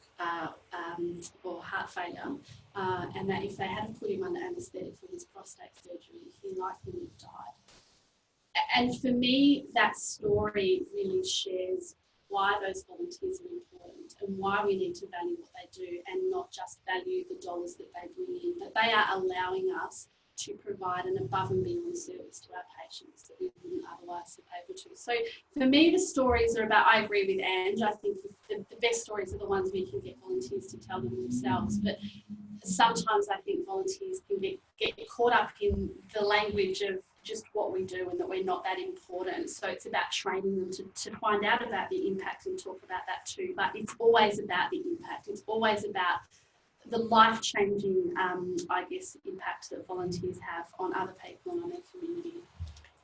or heart failure, and that if they hadn't put him under anaesthetic for his prostate surgery, he likely would have died. And for me, that story really shares why those volunteers are important and why we need to value what they do and not just value the dollars that they bring in, that they are allowing us to provide an above and beyond service to our patients that we wouldn't otherwise have able to. So for me, the stories are about, I agree with Ange, I think the best stories are the ones we can get volunteers to tell them themselves, but sometimes I think volunteers can get caught up in the language of just what we do and that we're not that important. So it's about training them to find out about the impact and talk about that too. But it's always about the impact. It's always about the life-changing, I guess, impact that volunteers have on other people and on their community.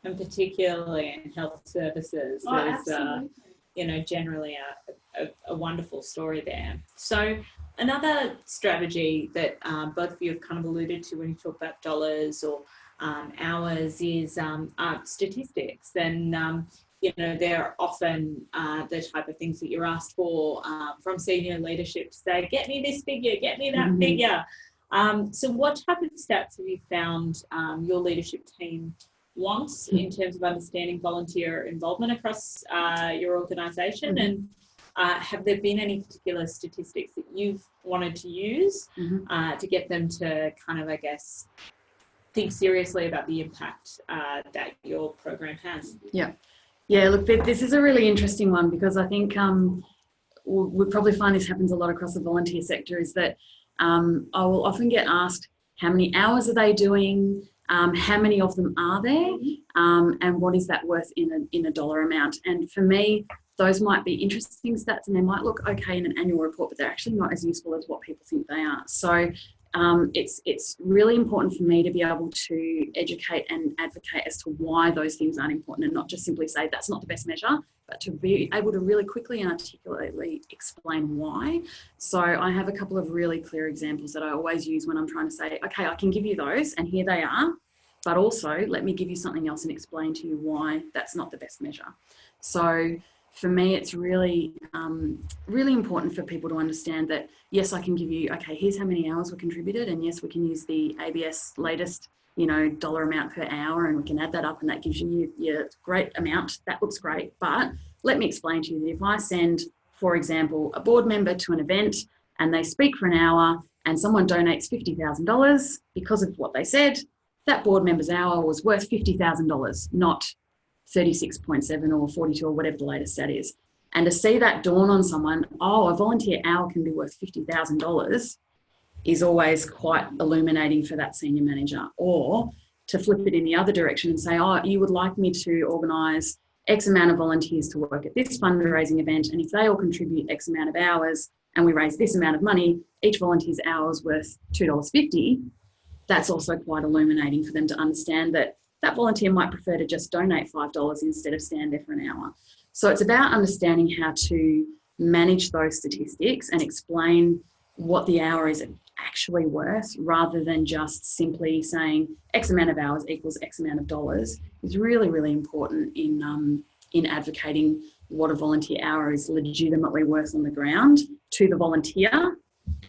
And particularly in health services, there's, you know, generally a wonderful story there. So another strategy that both of you have kind of alluded to when you talk about dollars or hours is statistics. And you know, they're often the type of things that you're asked for from senior leadership to say, get me this figure, get me that figure. So what type of stats have you found your leadership team wants in terms of understanding volunteer involvement across your organisation? And have there been any particular statistics that you've wanted to use to get them to kind of, I guess, think seriously about the impact that your program has? Yeah, look, this is a really interesting one, because I think we probably find this happens a lot across the volunteer sector, is that I will often get asked, how many hours are they doing? How many of them are there? And what is that worth in a dollar amount? And for me, those might be interesting stats and they might look okay in an annual report, but they're actually not as useful as what people think they are. So it's really important for me to be able to educate and advocate as to why those things aren't important, and not just simply say that's not the best measure, but to be able to really quickly and articulately explain why. So I have a couple of really clear examples that I always use when I'm trying to say, okay, I can give you those and here they are, but also let me give you something else and explain to you why that's not the best measure. So for me, it's really, really important for people to understand that, yes, I can give you, okay, here's how many hours were contributed, and yes, we can use the ABS latest, dollar amount per hour, and we can add that up and that gives you your great amount. That looks great. But let me explain to you that if I send, for example, a board member to an event and they speak for an hour and someone donates $50,000 because of what they said, that board member's hour was worth $50,000, not 36.7 or 42 or whatever the latest stat is. And to see that dawn on someone, oh, a volunteer hour can be worth $50,000, is always quite illuminating for that senior manager. Or to flip it in the other direction and say, oh, you would like me to organise X amount of volunteers to work at this fundraising event, and if they all contribute X amount of hours and we raise this amount of money, each volunteer's hour is worth $2.50. That's also quite illuminating for them to understand that that volunteer might prefer to just donate $5 instead of stand there for an hour. So it's about understanding how to manage those statistics and explain what the hour is actually worth, rather than just simply saying X amount of hours equals X amount of dollars, is really, really important in advocating what a volunteer hour is legitimately worth on the ground to the volunteer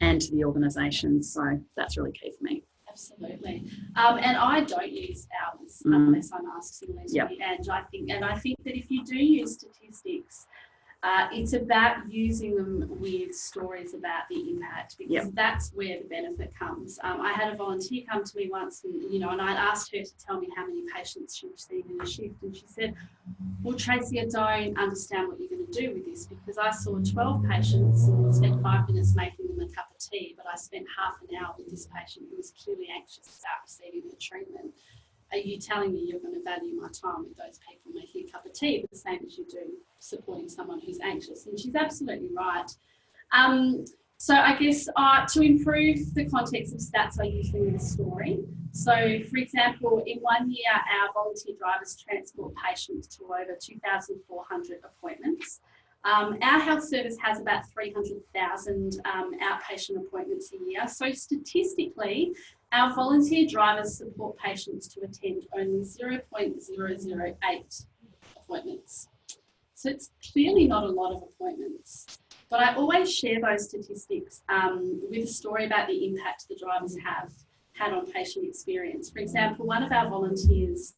and to the organisation. So that's really key for me. Absolutely. And I don't use hours unless I'm asked similarly. Yep. And I think that if you do use statistics, it's about using them with stories about the impact, because that's where the benefit comes. I had a volunteer come to me once and I asked her to tell me how many patients she'd seen in a shift, and she said, well, Tracey, I don't understand what you're going to do with this, because I saw 12 patients and spent 5 minutes making them a cup of tea, but I spent half an hour with this patient who was clearly anxious about receiving the treatment. Are you telling me you're going to value my time with those people making a cup of tea the same as you do supporting someone who's anxious? And she's absolutely right. So I guess to improve the context of stats, I use them in a story. So, for example, in 1 year, our volunteer drivers transport patients to over 2,400 appointments. Our health service has about 300,000 outpatient appointments a year. So statistically, our volunteer drivers support patients to attend only 0.008 appointments. So it's clearly not a lot of appointments. But I always share those statistics with a story about the impact the drivers have had on patient experience. For example, one of our volunteers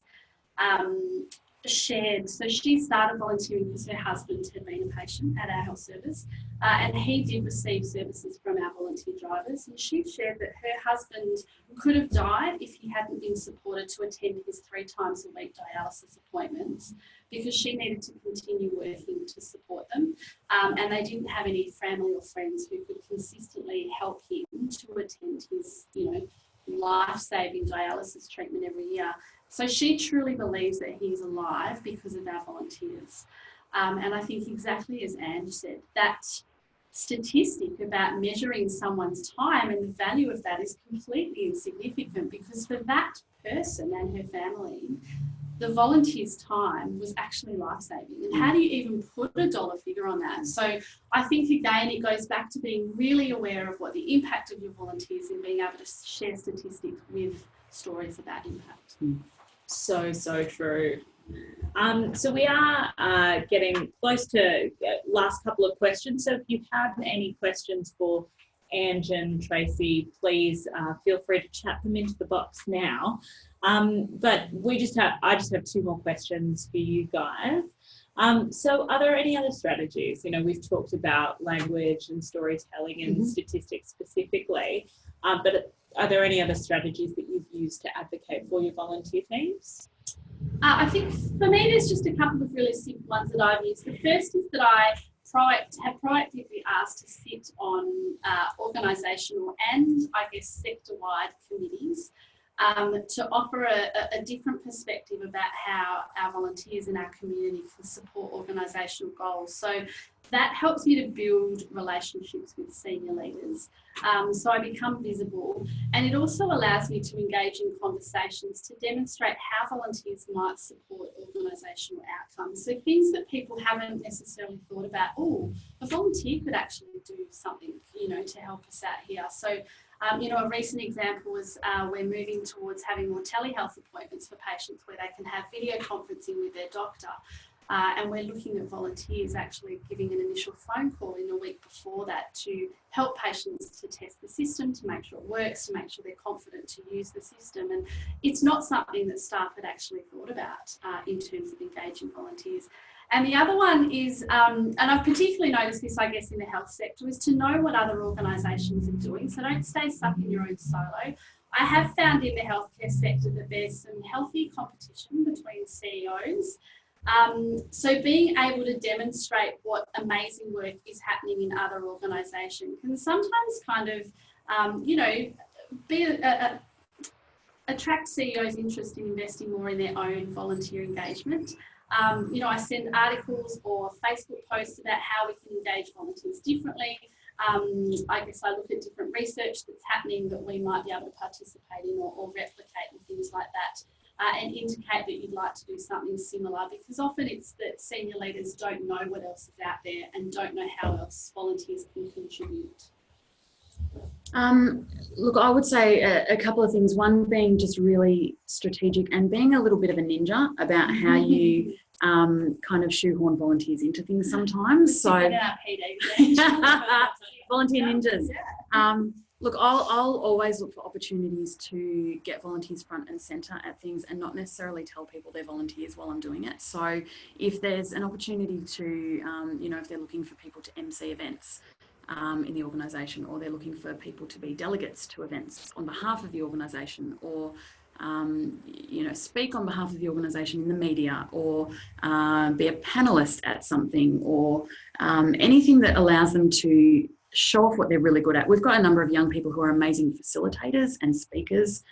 shared, so she started volunteering because her husband had been a patient at our health service, and he did receive services from our volunteer drivers, and she shared that her husband could have died if he hadn't been supported to attend his 3 times a week dialysis appointments, because she needed to continue working to support them, and they didn't have any family or friends who could consistently help him to attend his, life-saving dialysis treatment every year. So she truly believes that he's alive because of our volunteers. And I think exactly as Ange said, that statistic about measuring someone's time and the value of that is completely insignificant, because for that person and her family, the volunteer's time was actually life-saving. And how do you even put a dollar figure on that? So I think, again, it goes back to being really aware of what the impact of your volunteers and being able to share statistics with stories about impact. So true. So we are getting close to last couple of questions. So if you have any questions for Ange and Tracey, please feel free to chat them into the box now. But I just have two more questions for you guys. So are there any other strategies? You know, we've talked about language and storytelling and statistics specifically, but are there any other strategies that you've used to advocate for your volunteer teams? I think for me, there's just a couple of really simple ones that I've used. The first is that I have proactively asked to sit on organisational and, I guess, sector-wide committees to offer a different perspective about how our volunteers in our community can support organisational goals. So that helps me to build relationships with senior leaders. So I become visible, and it also allows me to engage in conversations to demonstrate how volunteers might support organisational outcomes. So things that people haven't necessarily thought about, oh, a volunteer could actually do something, you know, to help us out here. So you know, a recent example was we're moving towards having more telehealth appointments for patients where they can have video conferencing with their doctor. And we're looking at volunteers actually giving an initial phone call in a week before that to help patients to test the system, to make sure it works, to make sure they're confident to use the system. And it's not something that staff had actually thought about in terms of engaging volunteers. And the other one is, and I've particularly noticed this, I guess, in the health sector, is to know what other organisations are doing. So don't stay stuck in your own silo. I have found in the healthcare sector that there's some healthy competition between CEOs. So being able to demonstrate what amazing work is happening in other organisations can sometimes kind of, you know, attract CEOs' interest in investing more in their own volunteer engagement. You know, I send articles or Facebook posts about how we can engage volunteers differently. I guess I look at different research that's happening that we might be able to participate in or replicate and things like that. And indicate that you'd like to do something similar, because often it's that senior leaders don't know what else is out there and don't know how else volunteers can contribute. Look, I would say a couple of things. One being just really strategic and being a little bit of a ninja about how you kind of shoehorn volunteers into things sometimes. So volunteer ninjas. Look, I'll always look for opportunities to get volunteers front and centre at things and not necessarily tell people they're volunteers while I'm doing it. So if there's an opportunity to, you know, if they're looking for people to MC events in the organisation, or they're looking for people to be delegates to events on behalf of the organisation, or you know, speak on behalf of the organisation in the media, or be a panellist at something, or anything that allows them to show off what they're really good at. We've got a number of young people who are amazing facilitators and speakers,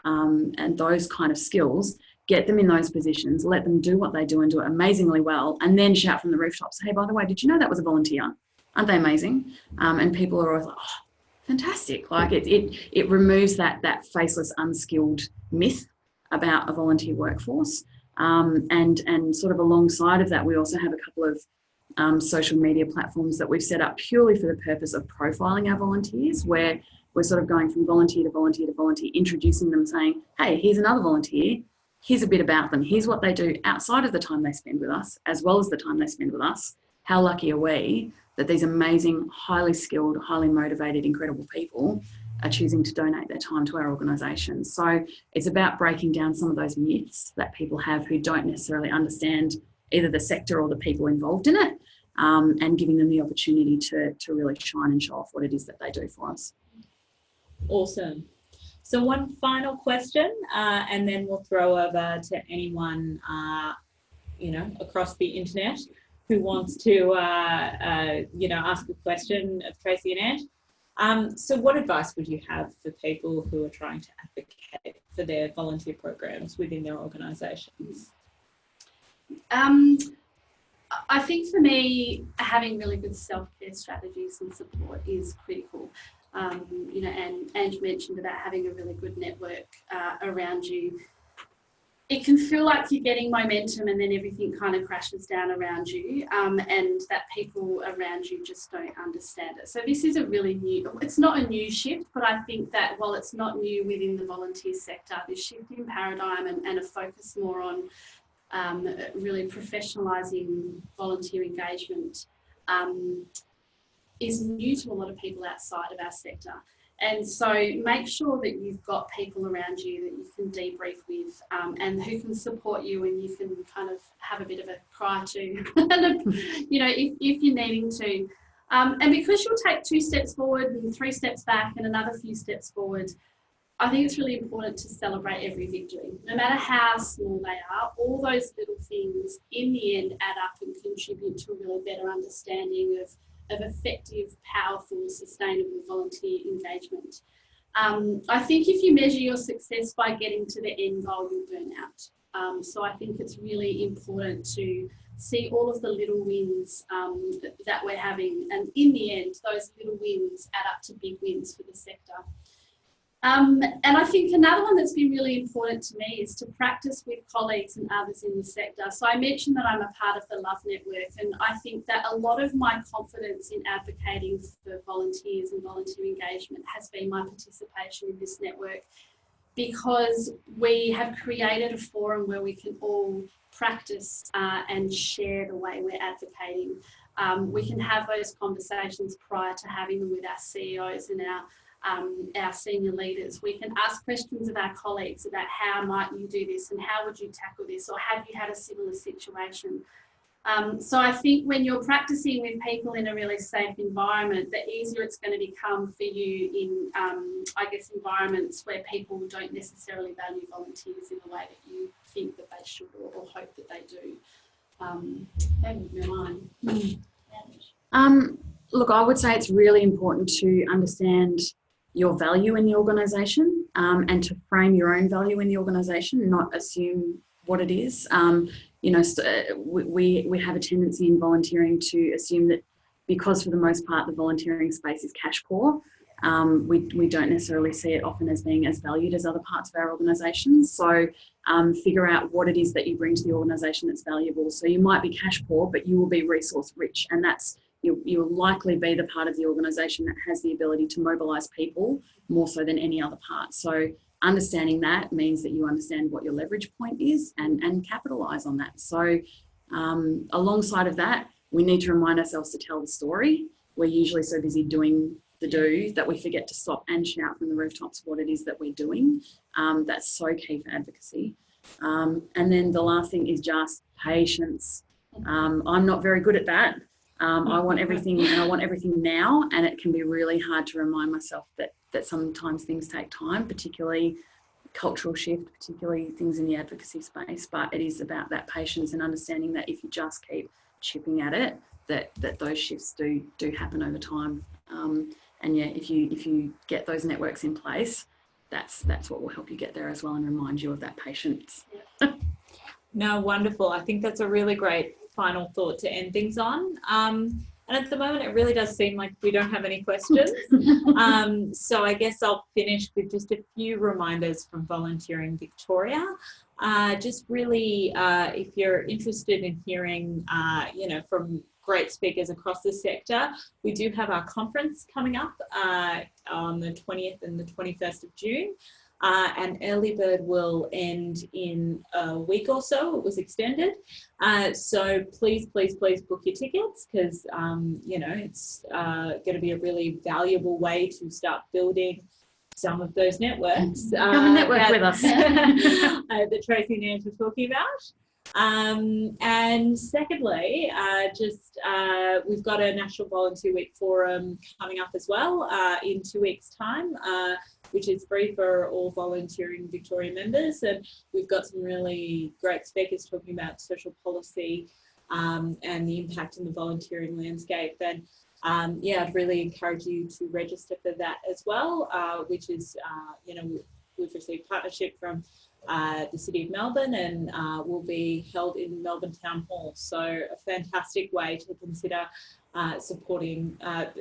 and those kind of skills. Get them in those positions, let them do what they do and do it amazingly well, and then shout from the rooftops, hey, by the way, did you know that was a volunteer? Aren't they amazing? And people are always like, oh, fantastic. Like it removes that faceless, unskilled myth about a volunteer workforce. And sort of alongside of that, we also have a couple of social media platforms that we've set up purely for the purpose of profiling our volunteers, where we're sort of going from volunteer to volunteer to volunteer, introducing them, saying, hey, here's another volunteer, here's a bit about them, here's what they do outside of the time they spend with us, as well as the time they spend with us. How lucky are we that these amazing, highly skilled, highly motivated, incredible people are choosing to donate their time to our organisation. So it's about breaking down some of those myths that people have who don't necessarily understand either the sector or the people involved in it, and giving them the opportunity to really shine and show off what it is that they do for us. Awesome. So one final question, and then we'll throw over to anyone, you know, across the internet who wants to, you know, ask a question of Tracey and Ange. So what advice would you have for people who are trying to advocate for their volunteer programs within their organisations? I think for me, having really good self-care strategies and support is critical. You know, and Ange mentioned about having a really good network around you. It can feel like you're getting momentum and then everything kind of crashes down around you, and that people around you just don't understand it. So this is a really new, it's not a new shift, but I think that while it's not new within the volunteer sector, this shift in paradigm and a focus more on really professionalising volunteer engagement is new to a lot of people outside of our sector. And so make sure that you've got people around you that you can debrief with, and who can support you, and you can kind of have a bit of a cry to, you know, if you're needing to. And because you'll take 2 steps forward and 3 steps back and another few steps forward, I think it's really important to celebrate every victory. No matter how small they are, all those little things in the end add up and contribute to a really better understanding of effective, powerful, sustainable volunteer engagement. I think if you measure your success by getting to the end goal, you'll burn out. So I think it's really important to see all of the little wins that we're having. And in the end, those little wins add up to big wins for the sector. And I think another one that's been really important to me is to practice with colleagues and others in the sector. So I mentioned that I'm a part of the Love Network, and I think that a lot of my confidence in advocating for volunteers and volunteer engagement has been my participation in this network, because we have created a forum where we can all practice and share the way we're advocating. We can have those conversations prior to having them with our CEOs and our senior leaders. We can ask questions of our colleagues about how might you do this and how would you tackle this, or have you had a similar situation? So I think when you're practicing with people in a really safe environment, the easier it's going to become for you in, I guess, environments where people don't necessarily value volunteers in the way that you think that they should or hope that they do. That would be mine. Look, I would say it's really important to understand your value in the organisation, and to frame your own value in the organisation, not assume what it is. You know, we have a tendency in volunteering to assume that because for the most part the volunteering space is cash poor, we don't necessarily see it often as being as valued as other parts of our organisations. So figure out what it is that you bring to the organisation that's valuable. So you might be cash poor, but you will be resource rich, and that's you'll likely be the part of the organisation that has the ability to mobilise people more so than any other part. So understanding that means that you understand what your leverage point is and capitalise on that. So alongside of that, we need to remind ourselves to tell the story. We're usually so busy doing the do that we forget to stop and shout from the rooftops what it is that we're doing. That's so key for advocacy. And then the last thing is just patience. I'm not very good at that. I want everything, and I want everything now, and it can be really hard to remind myself that sometimes things take time, particularly cultural shift, particularly things in the advocacy space. But it is about that patience and understanding that if you just keep chipping at it, that those shifts do happen over time. And yeah, if you get those networks in place, that's what will help you get there as well, and remind you of that patience. No, wonderful. I think that's a really great final thought to end things on. And at the moment, it really does seem like we don't have any questions. So I guess I'll finish with just a few reminders from Volunteering Victoria. Just really, if you're interested in hearing, from great speakers across the sector, we do have our conference coming up on the 20th and the 21st of June. And early bird will end in a week or so. It was extended. So please book your tickets, because, it's going to be a really valuable way to start building some of those networks. Come and network with us. That Tracey and Ange were talking about. And secondly, we've got a National Volunteer Week Forum coming up as well in 2 weeks' time, which is free for all Volunteering Victoria members. And we've got some really great speakers talking about social policy and the impact in the volunteering landscape. And I'd really encourage you to register for that as well, which is, we've received partnership from the City of Melbourne, and will be held in Melbourne Town Hall. So a fantastic way to consider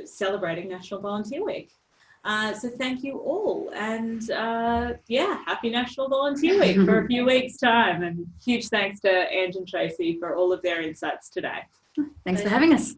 celebrating National Volunteer Week. So thank you all, and happy National Volunteer Week for a few weeks' time, and huge thanks to Ange and Tracey for all of their insights today. Thanks for having us.